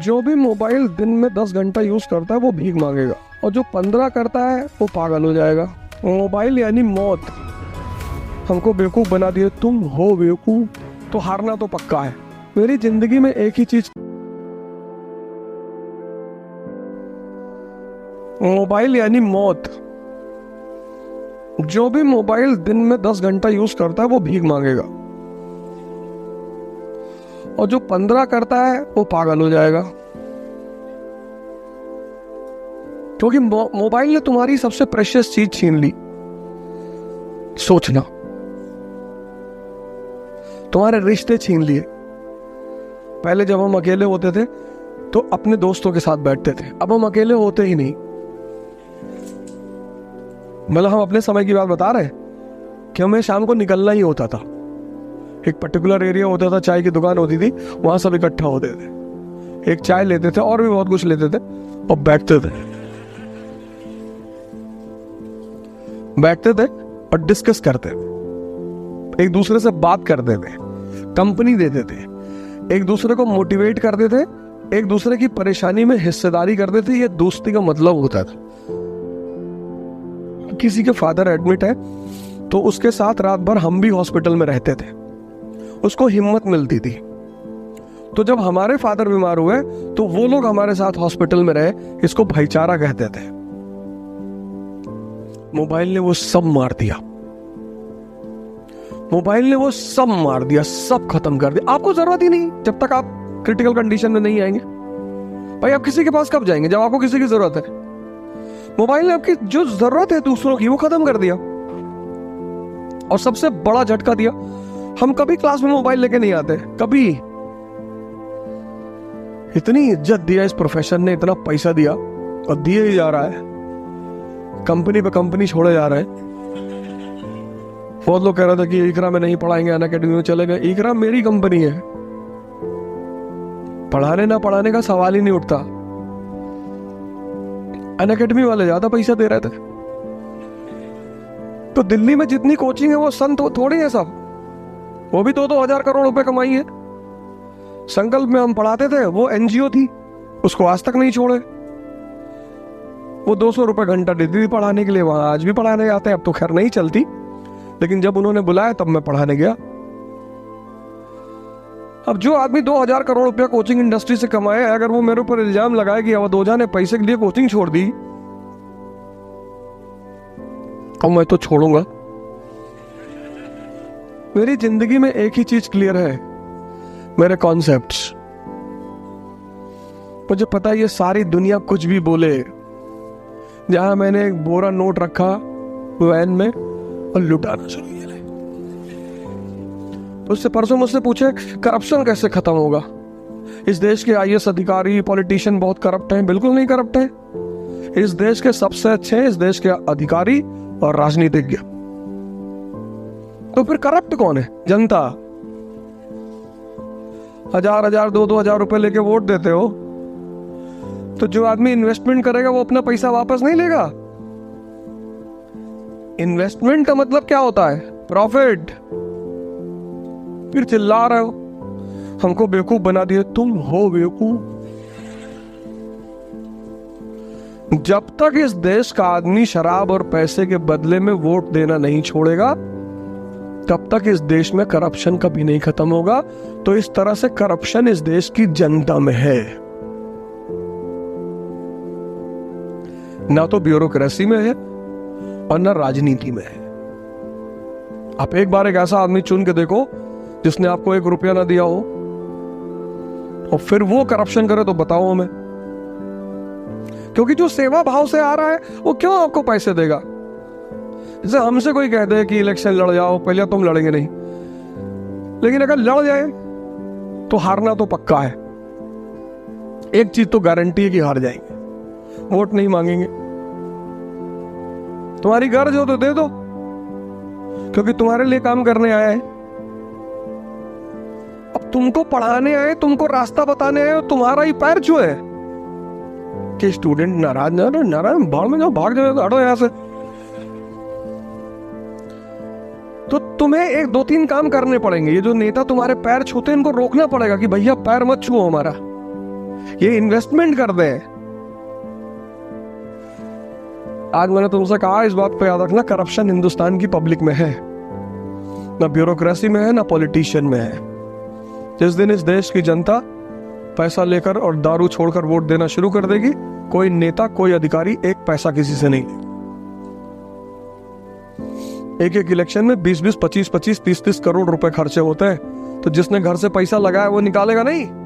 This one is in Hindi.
जो भी मोबाइल दिन में 10 घंटा यूज करता है वो भीख मांगेगा, और जो 15 करता है वो पागल हो जाएगा। मोबाइल यानी मौत। हमको बेवकूफ बना दिए, तुम हो बेवकूफ, तो हारना तो पक्का है। मेरी जिंदगी में एक ही चीज, मोबाइल यानी मौत। जो भी मोबाइल दिन में 10 घंटा यूज करता है वो भीख मांगेगा, और जो 15 करता है वो पागल हो जाएगा। क्योंकि मोबाइल ने तुम्हारी सबसे प्रेशियस चीज छीन ली, सोचना। तुम्हारे रिश्ते छीन लिए। पहले जब हम अकेले होते थे तो अपने दोस्तों के साथ बैठते थे, अब हम अकेले होते ही नहीं। मतलब हम अपने समय की बात बता रहे हैं कि हमें शाम को निकलना ही होता था। एक पर्टिकुलर एरिया होता था, चाय की दुकान होती थी, वहां सब इकट्ठा होते थे, एक चाय लेते थे और भी बहुत कुछ लेते थे और बैठते थे और डिस्कस करते थे, एक दूसरे से बात करते थे, कंपनी देते थे, एक दूसरे को मोटिवेट करते थे, एक दूसरे की परेशानी में हिस्सेदारी करते थे। ये दोस्ती का मतलब होता था। किसी के फादर एडमिट है तो उसके साथ रात भर हम भी हॉस्पिटल में रहते थे, उसको हिम्मत मिलती थी। तो जब हमारे फादर बीमार हुए तो वो लोग हमारे साथ हॉस्पिटल में रहे, इसको भाईचारा कहते थे। मोबाइल ने वो सब मार दिया, मोबाइल ने वो सब मार दिया, सब खत्म कर दिया। आपको जरूरत ही नहीं जब तक आप क्रिटिकल कंडीशन में नहीं आएंगे। भाई आप किसी के पास कब जाएंगे? जब आपको किसी की जरूरत है। मोबाइल ने आपकी जो जरूरत है दूसरों की वो खत्म कर दिया। और सबसे बड़ा झटका दिया, हम कभी क्लास में मोबाइल लेके नहीं आते, कभी। इतनी इज्जत दिया इस प्रोफेशन ने, इतना पैसा दिया और दिए ही जा रहा है, कंपनी पे कंपनी छोड़े जा रहे हैं। बहुत लोग कह रहे थे कि इकरा में नहीं पढ़ाएंगे, अनअकैडमी में चले गए। इकरा मेरी कंपनी है, पढ़ाने ना पढ़ाने का सवाल ही नहीं उठता। अनअकैडमी वाले ज्यादा पैसा दे रहे थे। तो दिल्ली में जितनी कोचिंग है वो संत थोड़ी है सब, वो भी 2-2 हजार करोड़ रुपए कमाई है। संकल्प में हम पढ़ाते थे, वो एनजीओ थी, उसको आज तक नहीं छोड़े। वो 200 रुपए घंटा देती थी पढ़ाने के लिए, वहां आज भी पढ़ाने आते हैं। अब तो खैर नहीं चलती, लेकिन जब उन्होंने बुलाया तब मैं पढ़ाने गया। अब जो आदमी 2000 करोड़ रुपया कोचिंग इंडस्ट्री से कमाए, अगर वो मेरे ऊपर इल्जाम लगाए कि अवधोजा ने पैसे के लिए कोचिंग छोड़ दी, और मैं तो छोड़ूंगा। मेरी जिंदगी में एक ही चीज क्लियर है, मेरे कॉन्सेप्ट्स। मुझे पता है ये सारी दुनिया कुछ भी बोले। जहां मैंने एक बोरा नोट रखा वैन में और लुटाना शुरू किया। तो उससे परसों मुझसे पूछे करप्शन कैसे खत्म होगा? इस देश के आईएएस अधिकारी, पॉलिटिशियन बहुत करप्ट हैं। बिल्कुल नहीं करप्ट हैं। इस देश के सबसे अच्छे हैं इस देश के अधिकारी और राजनीतिज्ञ। तो फिर करप्ट कौन है? जनता। 1000-1000, 2-2 हजार रुपए लेके वोट देते हो, तो जो आदमी इन्वेस्टमेंट करेगा वो अपना पैसा वापस नहीं लेगा। इन्वेस्टमेंट का मतलब क्या होता है? प्रॉफिट। फिर चिल्ला रहे हो, हमको बेवकूफ बना दिए, तुम हो बेवकूफ। जब तक इस देश का आदमी शराब और पैसे के बदले में वोट देना नहीं छोड़ेगा, तब तक इस देश में करप्शन कभी नहीं खत्म होगा। तो इस तरह से करप्शन इस देश की जनता में है, ना तो ब्यूरोक्रेसी में है और ना राजनीति में है। आप एक बार एक ऐसा आदमी चुन के देखो जिसने आपको 1 रुपया ना दिया हो, और फिर वो करप्शन करे तो बताओ हमें। क्योंकि जो सेवा भाव से आ रहा है वो क्यों आपको पैसे देगा? जैसे हमसे कोई कह दे कि इलेक्शन लड़ जाओ, पहले तुम लड़ेंगे नहीं, लेकिन अगर लड़ जाए तो हारना तो पक्का है। एक चीज तो गारंटी है कि हार जाएंगे, वोट नहीं मांगेंगे। तुम्हारी गर्ज हो तो दे दो, क्योंकि तुम्हारे लिए काम करने आया है। अब तुमको पढ़ाने आए, तुमको रास्ता बताने आए, तुम्हारा ही पैर छुए कि स्टूडेंट नाराज बाहर में जाओ, भाग जाओ, हटो यहां से। तो तुम्हें 1-2-3 काम करने पड़ेंगे। ये जो नेता तुम्हारे पैर छूते हैं इनको रोकना पड़ेगा कि भैया पैर मत छुओ हमारा। ये इन्वेस्टमेंट कर दें। आज मैंने तुमसे कहा इस बात को याद रखना, करप्शन हिंदुस्तान की पब्लिक में है, ना ब्यूरोक्रेसी में है, ना पॉलिटिशियन में है। जिस दिन इस देश की जनता पैसा लेकर और दारू छोड़कर वोट देना शुरू कर देगी, कोई नेता, कोई अधिकारी एक पैसा किसी से नहीं लेगा। एक एक इलेक्शन में 20-20, 25-25, 30-30 करोड़ रुपए खर्चे होते हैं, तो जिसने घर से पैसा लगाया वो निकालेगा नहीं।